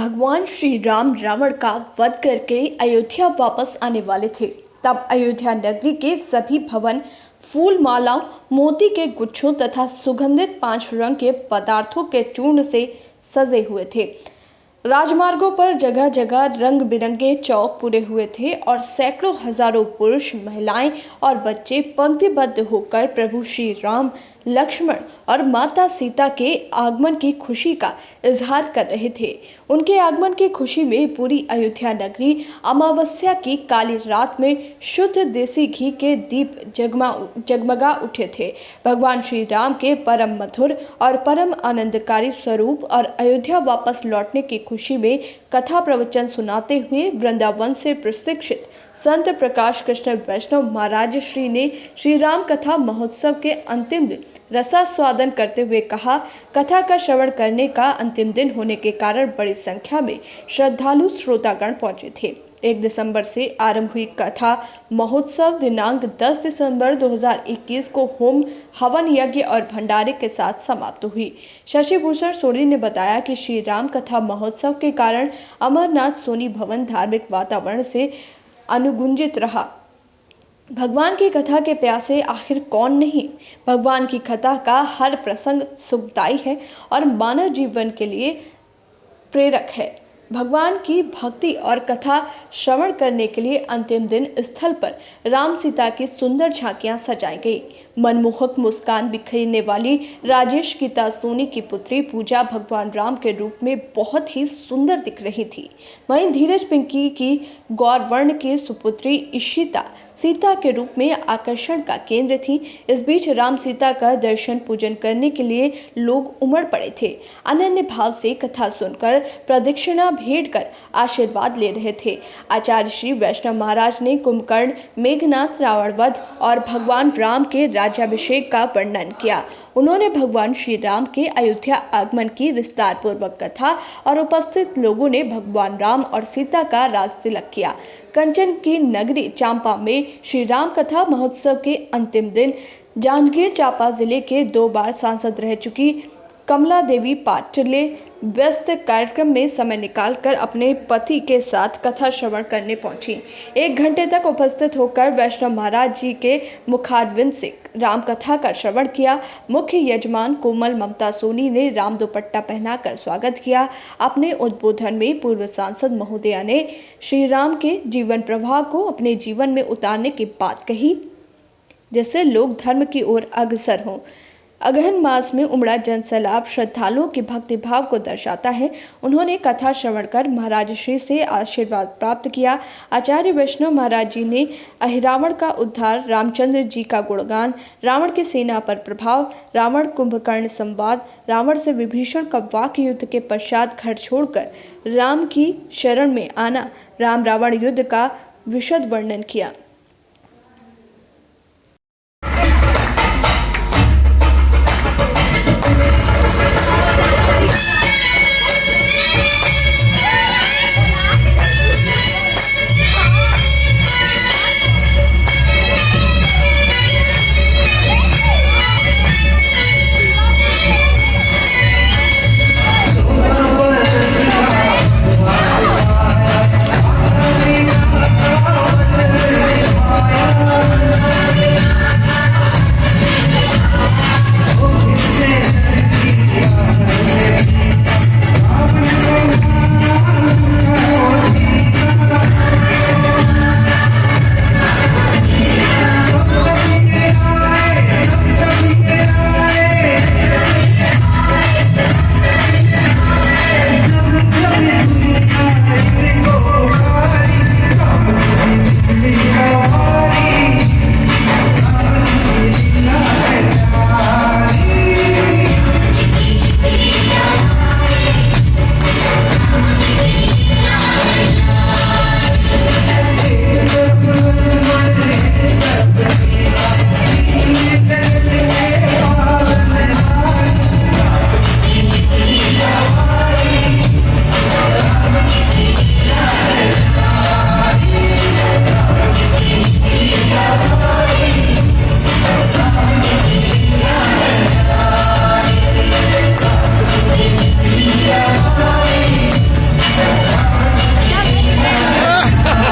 भगवान श्री राम रावण का वध करके अयोध्या वापस आने वाले थे। तब अयोध्या नगरी के सभी भवन फूल मालाओं, मोती के गुच्छों तथा सुगंधित 5 रंग के पदार्थों के चूर्ण से सजे हुए थे। राजमार्गों पर जगह जगह रंग बिरंगे चौक पूरे हुए थे और सैकड़ों हजारों पुरुष, महिलाएं और बच्चे पंक्तिबद्ध होकर प्रभु श्री राम, लक्ष्मण और माता सीता के आगमन की खुशी का इजहार कर रहे थे। उनके आगमन की खुशी में पूरी अयोध्या नगरी अमावस्या की काली रात में शुद्ध देसी घी के दीप जगमगा उठे थे। भगवान श्री राम के परम मधुर और परम आनंदकारी स्वरूप और अयोध्या वापस लौटने की खुशी में कथा प्रवचन सुनाते हुए वृंदावन से प्रशिक्षित संत प्रकाश कृष्ण वैष्णव महाराज श्री ने श्री राम कथा महोत्सव के अंतिम दिन रसास्वादन करते हुए कहा, कथा का श्रवण करने का अंतिम दिन होने के कारण बड़ी संख्या में श्रद्धालु श्रोतागण पहुंचे थे। 1 दिसंबर से आरंभ हुई कथा महोत्सव दिनांक 10 दिसंबर 2021 को होम, हवन यज्ञ और भंडारे के साथ समाप्त हुई। शशि भूषण सोनी ने बताया कि श्री राम कथा महोत्सव के कारण अमरनाथ सोनी भवन धार्मिक वातावरण से अनुगुंजित रहा। भगवान की कथा के प्यासे आखिर कौन नहीं। भगवान की कथा का हर प्रसंग सुखदायी है और मानव जीवन के लिए प्रेरक है। भगवान की भक्ति और कथा श्रवण करने के लिए अंतिम दिन स्थल पर राम सीता की सुंदर झांकियां सजाई गई। मनमोहक मुस्कान बिखेरने वाली राजेश गीता सोनी की पुत्री पूजा भगवान राम के रूप में बहुत ही सुंदर दिख रही थी। वहीं धीरज पिंकी की गौरवर्ण की सुपुत्री इशिता सीता के रूप में आकर्षण का केंद्र थी। इस बीच राम सीता का दर्शन पूजन करने के लिए लोग उमड़ पड़े थे। अनन्य भाव से कथा सुनकर प्रदक्षिणा भेंट कर आशीर्वाद ले रहे थे। आचार्य श्री वैष्णव महाराज ने कुंभकर्ण, मेघनाथ, रावण वध और भगवान राम के राज्याभिषेक का वर्णन किया। उन्होंने भगवान श्री राम के अयोध्या आगमन की विस्तार पूर्वक कथा और उपस्थित लोगों ने भगवान राम और सीता का राज तिलक किया। कंचन की नगरी चांपा में श्री राम कथा महोत्सव के अंतिम दिन जांजगीर चांपा जिले के 2 बार सांसद रह चुकी कमला देवी पाटिले व्यस्त कार्यक्रम में समय निकालकर अपने पति के साथ कथा श्रवण करने पहुंची। 1 घंटे तक उपस्थित होकर वैष्णव महाराज जी के मुखारविंद से राम कथा का श्रवण किया। मुख्य यजमान कोमल ममता सोनी ने राम दुपट्टा पहनाकर स्वागत किया। अपने उद्बोधन में पूर्व सांसद महोदया ने श्री राम के जीवन प्रवाह को अपने जीवन में उतारने की बात कही, जिससे लोग धर्म की ओर अग्रसर हों। अगहन मास में उमड़ा जनसैलाब श्रद्धालुओं के भक्तिभाव को दर्शाता है। उन्होंने कथा श्रवण कर महाराज श्री से आशीर्वाद प्राप्त किया। आचार्य वैष्णव महाराज जी ने अहिरावण का उद्धार, रामचंद्र जी का गुणगान, रावण की सेना पर प्रभाव, रावण कुंभकर्ण संवाद, रावण से विभीषण का वाक्य युद्ध के पश्चात घर छोड़कर राम की शरण में आना, राम रावण युद्ध का विशद वर्णन किया।